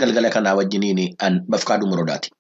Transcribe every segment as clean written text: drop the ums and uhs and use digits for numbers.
galgala kanaa wajjiniin an Bafqaaduu Morodaati.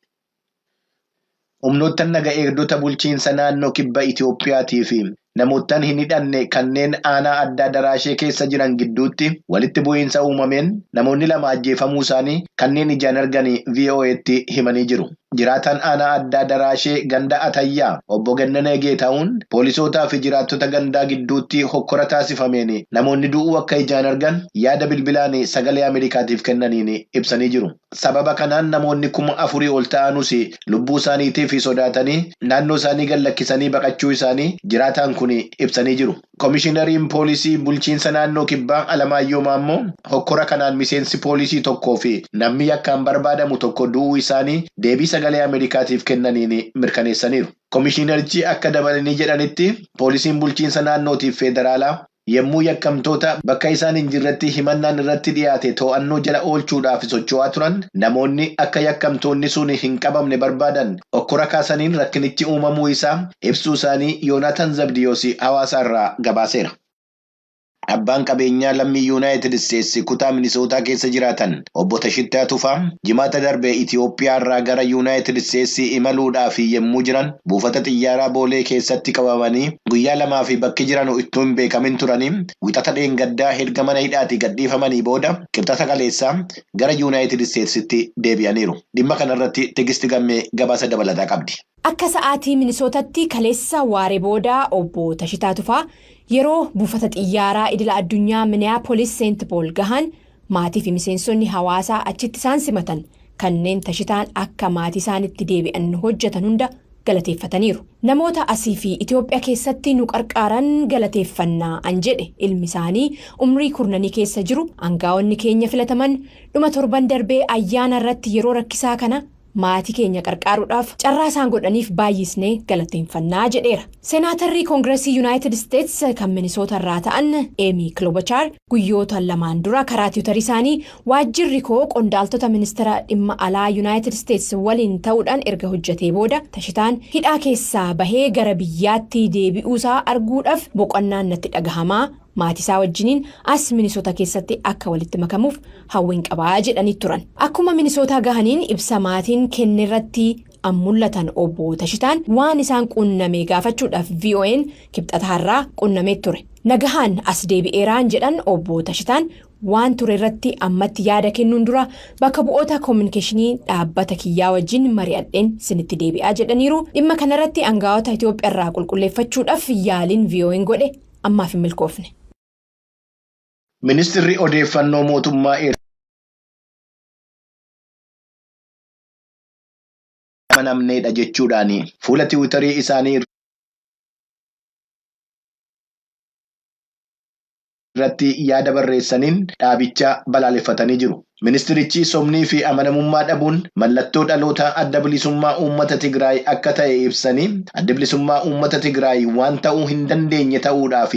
Humnoottan naga eegdota bulchiinsa naannoo kibba Itoophiyaatii fi namoottan hin hidhanne kanneen aanaa addaa Daraashee keessa jiran gidduutti walitti bu'iinsa uumameen namoonni 2 ajjeefamuu isaanii kanneen ijaan arganii VOA'tti himanii jiru. Jiraataan aanaa addaa Daraashee ganda Atayyaa obbo Gannanee Geetahuun poolisootaa fi jiraattota gandaa gidduutti hokkora taasifameen namoonni du'uu akka ijaan argan yaada bilbilaan sagalee Ameerikaatiif kennaniin ibsanii jiru. Sababa kanaan namoonni 4,000 ol ta'anus lubbuu isaaniitiif sodaatanii naannoo isaanii gallakkisanii baqachuu isaanii jiraataan kun ibsanii jiru. Komishinariin poolisii bulchiinsa naannoo kibbaa Alamaayyoo Maammoo hokkora kanaan miseensi poolisii tokkoo fi namni yakkaan barbaadamu tokko du'uu isaanii deebii sagalee Ameerikaatiif kennaniin mirkaneessaniiru. Komishinarichi akka dabalanii jedhanitti poolisiin bulchiinsa naannootiif federaalaa yommuu yakkamtoota bakka isaan hin jirretti himannaan irratti dhiyaate to'annoo jala oolchuudhaaf socho'aa turan namoonni akka yakkamtoonni sun hin qabamne barbaadan hokkora kaasaniin rakkinichi uumamuu isaa ibsuu isaanii Yoonaatan Zabdiyoos hawaasaarraa gabaaseera. Abbaan qabeenyaa lammii Yuunaayitid Isteetsi kutaa Minisootaa keessa jiraatan obbo Tashittaa Tufaa jimaata darbee Itoophiyaarraa gara Yuunaayitid Isteetsi imaluudhaaf yommuu jiran buufata xiyyaaraa Boolee keessatti qabamanii guyyaa 2 fi bakki jiran ittuu hin beekamin turanii wixata dheengaddaa erga mana hidhaatii gadhiifamanii booda qibxata kaleessaa gara Yuunaayitid Isteetsitti deebi'aniiru. Dhimma kanarratti Tigisti Gammee gabaasa dabalataa qabdi. Akka sa'aatii Minisootatti kaleessa waaree booda obbo Tashittaa Tufaa yeroo buufata xiyyaaraa idila addunyaa Minneapolis Saint Paul gahan maatii fi miseensonni hawaasaa achitti isaan simatan kanneen Tashitaan akka maatii isaanitti deebi'an hojjetan hunda galateeffataniiru. Namoota asii fi Itoophiyaa keessatti nu qarqaaran galateeffannaa an jedhe ilmi isaanii umrii 10 keessa jiru aangaa'onni keenya filataman dhuma torban darbee ayyaana irratti yeroo rakkisaa kana maatii keenya qarqaaruudhaaf carraa isaan godhaniif baay'isnee galateeffannaa jedheera. Seenaatarri Koongireesii Yuunaayitid Isteets kan Minisoota irraa ta'an Amy Klobuchar guyyoota 2 dura karaa Tiwiitarii isaanii waajjirri koo qondaaltota ministeera dhimma alaa Yuunaayitid Isteets waliin ta'uudhaan erga hojjetee booda Tashitaan hidhaa keessaa bahee gara biyyaatti deebi'uusaa arguudhaaf boqonnaan natti dhagahamaa. Maatisaa wajjiniin as Minisoota keessatti akka walitti makamuuf hawwiin qabaa jedhanii turan. Akkuma Minisootaa gahaniin ibsa maatiin kennerratti mul'atan obbo Tashitaan waan isaan qunnamee gaafachuudhaaf VOA'n kibxataarraa qunnamee ture. Nagahaan as deebi'eeraan jedhan obbo Tashitaan waan ture irratti ammatti yaada kennuun dura bakka bu'oota koominikeeshinii dhaabbata kiyyaa wajjin mari'adheen sinitti deebi'aa jedhaniiru. Dhimma kanarratti aangaa'ota Itoophiyaarraa qulqulleeffachuudhaaf yaaliin VOA'n godhe ammaaf hin milkoofne. Ministeerri odeeffannoo mootummaa amanamneedha jechuudhaan fuula Tiwiitarii isaanii irratti yaada barreessaniin dhaabicha balaaleffatanii jiru. Ministerichi somnii fi amanamummaa dhabuun mallattoo dhaloota adda bilisummaa uummata Tigraay akka ta'e ibsanii adda bilisummaa uummata Tigraay waan ta'uu hin dandeenye ta'uudhaaf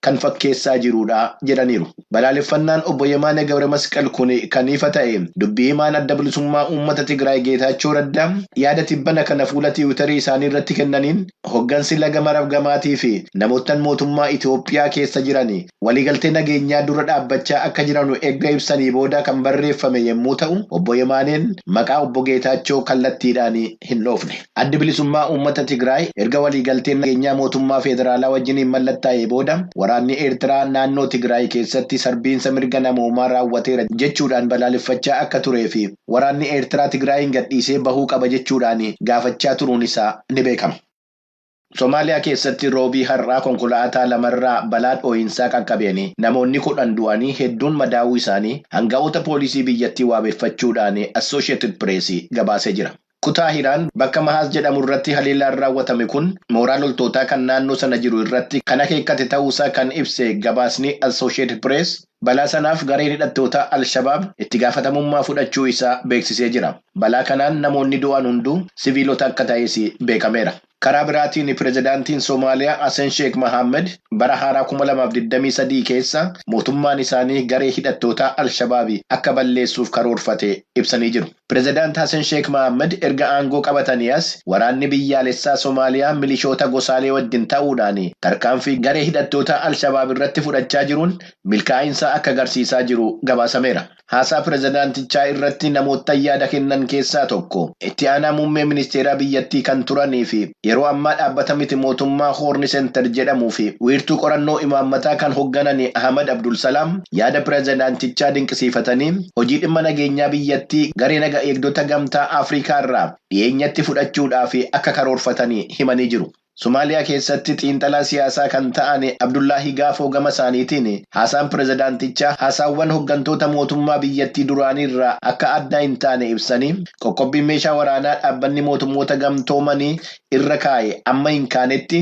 kan fakkeessaa jirudha jedhaniiru. Balaaleffannaan obbo Yemaanee Gabremasqal kun kan ifa ta'e dubbii himaan adda bilisummaa uummata Tigraay Geetaachoo Raddaa yaada tibbana kana fuula Tiwiitarii isaanii irratti kennaniin hoggansi laga marabgamaatii fi namoottan mootummaa Itoophiyaa keessa jiran waliigaltee nageenyaa dura dhaabbachaa akka jiran eegga ibsanii booda kan barreeffame yommuu ta'u obbo Yemaaneen maqaa obbo Geetaachoo kallattiidhaan hin dhoofne. Addi bilisummaa uummata Tigraay erga waliigalteen nageenyaa mootummaa federaalaa wajjin mallattaa'ee booda waraanni Eertiraa naannoo Tigraay keessatti sarbiinsa mirga namoomaa raawwateera jechuudhaan balaaleffachaa akka turee fi waraanni Eertiraa Tigraayin gadhiisee bahuu qaba jechuudhaan gaafachaa turuun isaa ni beekama. Somaaliyaa keessatti roobii har'aa konkolaataa 2 balaa dhoo'insaa qaqqabeen namoonni 10 du'anii hedduun madaa'uu isaanii aangaa'ota poolisii biyyattii wabeeffachuudhaan Associated Press gabaasee jira. Kutaa Hiraan bakka Mahaas jedhamu irratti haleellaan raawwatame kun mooraa loltootaa kan naannoo sana jiru irratti kan akeekkate ta'uusaa kan ibse gabaasni Associated Press balaa sanaaf gareen hidhattoota Al-Shabaab itti gaafatamummaa fudhachuu isaa beeksisee jira. Balaa kanaan namoonni du'an hunduu siviilota akka ta'es beekameera. Karaa biraatiin pirezidaantiin Somaaliyaa Hassan Sheikh Mohammed bara haaraa 2023 keessa mootummaan isaanii garee hidhattoota Al-Shabaab akka balleessuuf karoorfate ibsanii jiru. Pirezidaant Hassan Sheikh Mohammed erga aangoo qabatanii as waraanni biyyaalessaa Somaaliyaa milishoota gosaalee wajjin ta'uudhaan tarkaanfii garee hidhattoota Al-Shabaab irratti fudhachaa jiruun milkaa'insa akka agarsiisaa jiru gabaasameera. haasaa pirezidaantichaa irratti namoota yaada kennan keessaa tokko itti aanaa muummee ministeeraa biyyattii kan turanii fi yeroo ammaa dhaabbata miti mootummaa Hoorni Seentar jedhamuu fi wiirtuu qorannoo imaammataa kan hoogganan Ahmad Abdulsalaam yaada pirezidaantichaa dinqisiifatanii hojii dhimma nageenyaa biyyattii garee naga eegdota gamtaa Afrikaa irraa dhiyeenyatti fudhachuudhaaf akka karoorfatanii himanii jiru. Somaaliyaa keessatti xiinxalaa siyaasaa kan ta'an Abdullaahi Gaafoo gama isaaniitiin haasaan pirezidaantichaa haasaawwan hooggantoota mootummaa biyyattii duraanii irraa akka adda hin taane ibsanii qoqqobbiin meeshaa waraanaa dhaabbanni mootummoota gamtoomanii irra kaa'e amma hin kaanetti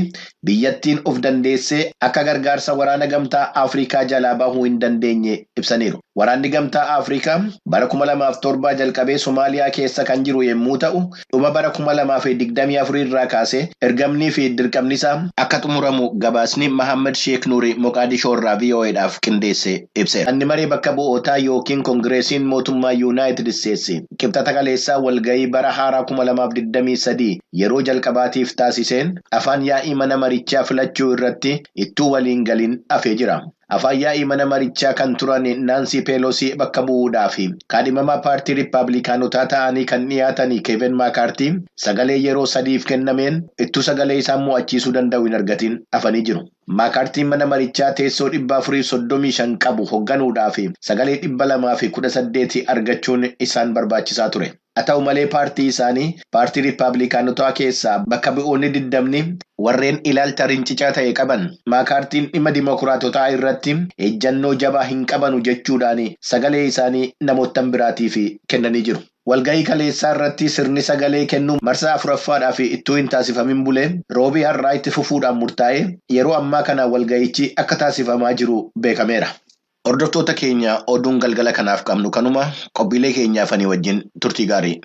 biyyattiin of dandeessee akka gargaarsa waraana gamtaa Afrikaa jalaa bahuu hin dandeenye ibsaniiru. Waraanni gamtaa Afrikaa bara 2007 jalqabee Somaaliyaa keessa kan jiru yommuu ta'u, dhuma bara 2024 irraa kaasee ergamnii fi dirqamni isaa akka xumuramu gabaasni Mahammad Sheek Nuuri Moqaadishoo irraa VOA'dhaaf qindeesse ibseera. Manni maree bakka bu'ootaa yookiin Koongireesiin mootummaa Yuunaayitid Isteetsi qibxata kaleessaa walgahii bara haaraa 2023 yeroo jalqabaatiif taasiseen afaan yaa'ii mana marichaa filachuu irratti ittuu waliin galiin hafee jira. Afaan yaa'ii mana marichaa kan turan Naansi Peelosii bakka bu'uudhaaf kaadhimamaa paartii Riippaabilikaanotaa ta'anii kan dhiyaatan Keevin Maakaartii sagalee yeroo sadiif kennameen ittuu sagalee isaan mo'achiisuu danda'u hin argatin hafanii jiru. Maakaartiin mana marichaa teessoo 435 qabu hoogganuudhaaf sagalee 218 argachuun isaan barbaachisaa ture. Haa ta'u malee paartii isaanii paartii Riippaabilikaanotaa keessaa bakka bu'oonni 20 warreen ilaalcha rincicaa ta'e qaban Maakaartiin dhimma Dimookiraatotaa irratti ejjannoo jabaa hin qabanu jechuudhaan sagalee isaanii namoota biraatiif kennanii jiru. Walgahii kaleessaa irratti sirni sagalee kennuu marsaa 4ffaadhaaf ittuu hin taasifamin bulee roobii har'aa itti fufuudhaan murtaa'e yeroo ammaa kana walgahichi akka taasifamaa jiru beekameera. Hordoftoota keenya oduun galgala kanaaf qabnu kanuma qophiilee keenyaaf ani wajjin turtii gaarii.